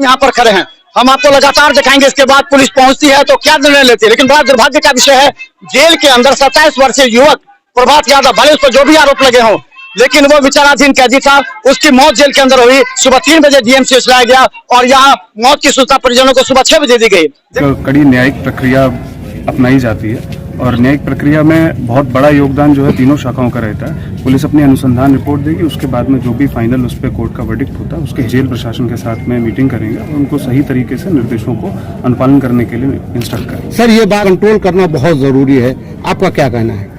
यहाँ पर खड़े हैं, हम आपको लगातार दिखाएंगे। इसके बाद पुलिस पहुंचती है तो क्या निर्णय लेती है। लेकिन बड़ा दुर्भाग्य का विषय है, जेल के अंदर 27 वर्षीय युवक प्रभात यादव, भले उस पर जो भी आरोप लगे हों, लेकिन वो विचाराधीन कैदी था। उसकी मौत जेल के अंदर हुई। सुबह 3 बजे डीएमसीएच लाया गया और यहाँ मौत की सूचना परिजनों को सुबह 6 बजे दी गई। कड़ी न्यायिक प्रक्रिया अपनाई जाती है और न्यायिक प्रक्रिया में बहुत बड़ा योगदान जो है तीनों शाखाओं का रहता है। पुलिस अपनी अनुसंधान रिपोर्ट देगी, उसके बाद में जो भी फाइनल उस पर कोर्ट का वर्डिक्ट होता है उसके जेल प्रशासन के साथ में मीटिंग करेंगे और उनको सही तरीके से निर्देशों को अनुपालन करने के लिए इंस्ट्रक्ट करेंगे। सर, ये बात कंट्रोल करना बहुत जरूरी है, आपका क्या कहना है?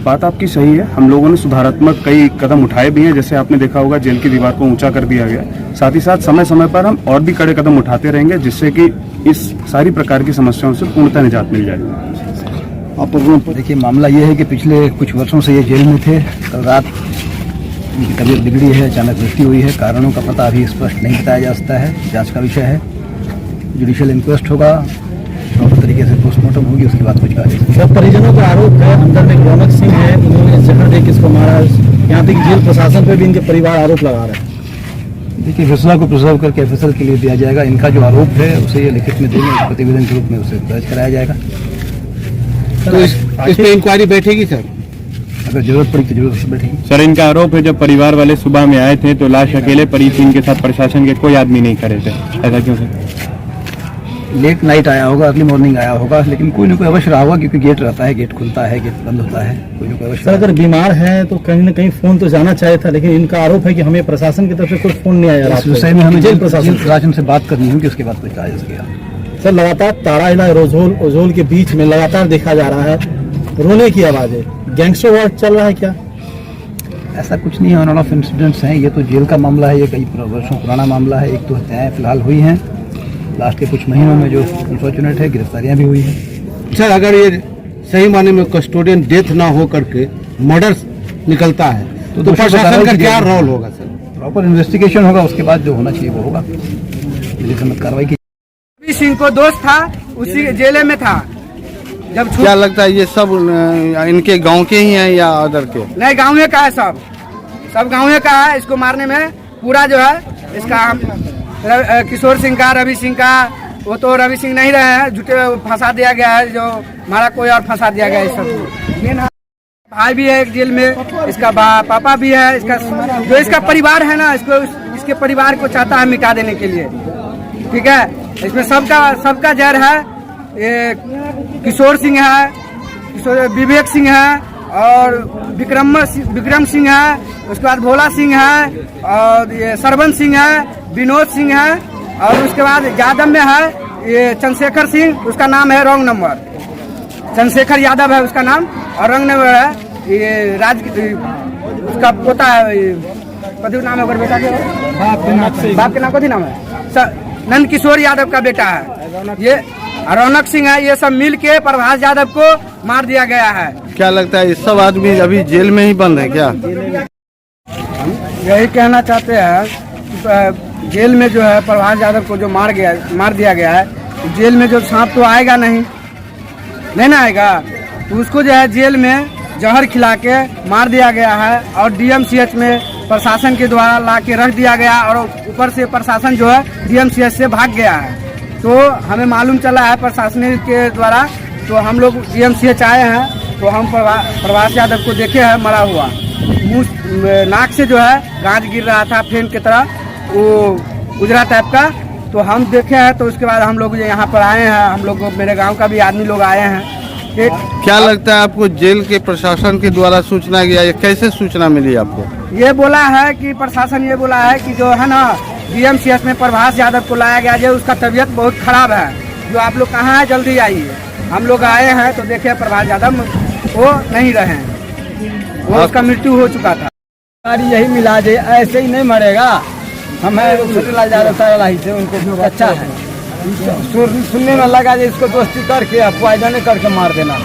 बात आपकी सही है। हम लोगों ने सुधारात्मक कई कदम उठाए भी हैं। जैसे आपने देखा होगा, जेल की दीवार को ऊंचा कर दिया गया। साथ ही साथ समय समय पर हम और भी कड़े कदम उठाते रहेंगे, जिससे कि इस सारी प्रकार की समस्याओं से पूर्णतः निजात मिल जाएगी। देखिए, मामला ये है कि पिछले कुछ वर्षों से ये जेल में थे। कल रात उनकी तबीयत बिगड़ी है, अचानक मृत्यु हुई है। कारणों का पता अभी स्पष्ट नहीं बताया जा सकता है, जांच का विषय है। जुडिशियल इंक्वेस्ट होगा, प्रॉपर तरीके से पोस्टमार्टम होगी, उसके बाद कुछ कहा। सब परिजनों का आरोप है अंदर में रौनक सिंह है, उन्होंने जहर दे किसको मारा। यहाँ तक जेल प्रशासन पे भी इनके परिवार आरोप लगा रहे हैं। देखिए, फैसला को प्रिजर्व करके एफएसएल के लिए दिया जाएगा। इनका जो आरोप है उसे ये लिखित में देंगे, प्रतिवेदन के रूप में उसे दर्ज कराया जाएगा। तो इस पे इंक्वायरी बैठेगी सर? अगर जरूरत पड़ी तो जरूर बैठेगी। सर, इनका आरोप है जब परिवार वाले सुबह में आए थे तो लाश अकेले पड़ी थी, इनके साथ प्रशासन के कोई आदमी नहीं खड़े थे। ऐसा क्यों सर? लेट नाइट आया होगा, अर्ली मॉर्निंग आया होगा, लेकिन कोई ना कोई अवश्य रहा होगा, क्योंकि गेट रहता है, गेट खुलता है, गेट बंद होता है, कोई ना कोई अवश्य। सर, अगर बीमार है तो कहीं न कहीं फोन तो जाना चाहिए था, लेकिन इनका आरोप है कि हमें प्रशासन की तरफ से कोई फोन नहीं आया। इस विषय में हमें जेल प्रशासन से बात करनी होगी, उसके बाद कुछ कहा जा सकेगा। सर, लगातार ताराइला रोजोल के बीच में लगातार देखा जा रहा है रोने की आवाजें। गैंगस्टर वॉर चल रहा है क्या? ऐसा कुछ नहीं है, ऑन ऑफ इंसिडेंट्स हैं। ये तो जेल का मामला है, ये कई वर्षों पुराना मामला है। एक तो हत्याएं फिलहाल हुई हैं लास्ट के कुछ महीनों में, जो अनफॉर्चुनेट है। गिरफ्तारियां भी हुई हैं। सर, अगर ये सही माने में कस्टोडियन डेथ ना हो करके मर्डर निकलता है तो प्रशासन का क्या रोल होगा सर? प्रॉपर इन्वेस्टिगेशन होगा, उसके बाद जो होना चाहिए वो होगा, मिली सम्मत कार्रवाई की। रवि सिंह को दोस्त था, उसी जेल में था। जब क्या लगता है ये सब इनके गांव के ही हैं या अदर के? नहीं, गाँव का है, सब गाँव का है। इसको मारने में पूरा जो है इसका किशोर सिंह का, रवि सिंह का, वो तो रवि सिंह नहीं रहे हैं, झूठे फंसा दिया गया है, जो हमारा कोई और फंसा दिया गया है। सब ये ना भाई भी है एक जेल में, इसका पापा भी है, इसका जो इसका परिवार है ना, इसके परिवार को चाहता है मिटा देने के लिए। ठीक है, इसमें सबका जहर है। ये किशोर सिंह है, विवेक सिंह है और विक्रम सिंह है, उसके बाद भोला सिंह है और ये सरवन सिंह है, विनोद सिंह है और उसके बाद यादव में है ये चंद्रशेखर सिंह, उसका नाम है रॉन्ग नंबर। चंद्रशेखर यादव है उसका नाम और रॉन्ग नंबर है ये उसका पोता है। कथी नाम है बेटा के? बाप के नाम कथी नाम है? नंद किशोर यादव का बेटा है ये। रौनक सिंह है। ये सब मिल के प्रभात यादव को मार दिया गया है। क्या लगता है ये सब आदमी अभी जेल में ही बंद है क्या? यही कहना चाहते हैं, जेल में जो है प्रभात यादव को जो मार दिया गया है, जेल में जो सांप तो आएगा नहीं ना आएगा, तो उसको जो है जेल में जहर खिला के मार दिया गया है और डीएमसीएच में प्रशासन के द्वारा ला के रख दिया गया और ऊपर से प्रशासन जो है डीएमसीएच से भाग गया है। तो हमें मालूम चला है प्रशासन के द्वारा, तो हम लोग डीएमसीएच आए हैं, तो हम प्रभात यादव को देखे हैं मरा हुआ, मुंह नाक से जो है गाज गिर रहा था, फेन की तरह वो गुजरा टाइप का, तो हम देखे हैं। तो उसके बाद हम लोग यहाँ पर आए हैं, हम लोग मेरे गांव का भी आदमी लोग आए हैं। क्या लगता है आपको जेल के प्रशासन के द्वारा सूचना गया, ये कैसे सूचना मिली आपको? ये बोला है कि प्रशासन ये बोला है कि जो है ना डीएमसीएच में प्रभात यादव को लाया गया, जो उसका तबीयत बहुत खराब है, जो आप लोग कहाँ हैं जल्दी आइए। हम लोग आए हैं तो देखे प्रभात यादव वो नहीं रहे हैं, वो उसका मृत्यु हो चुका था। यही मिला दे, ऐसे ही नहीं मरेगा। हमें छोटे यादव से उनको अच्छा है, सुनने में लगा इसको दोस्ती करके पॉइजन करके मार देना।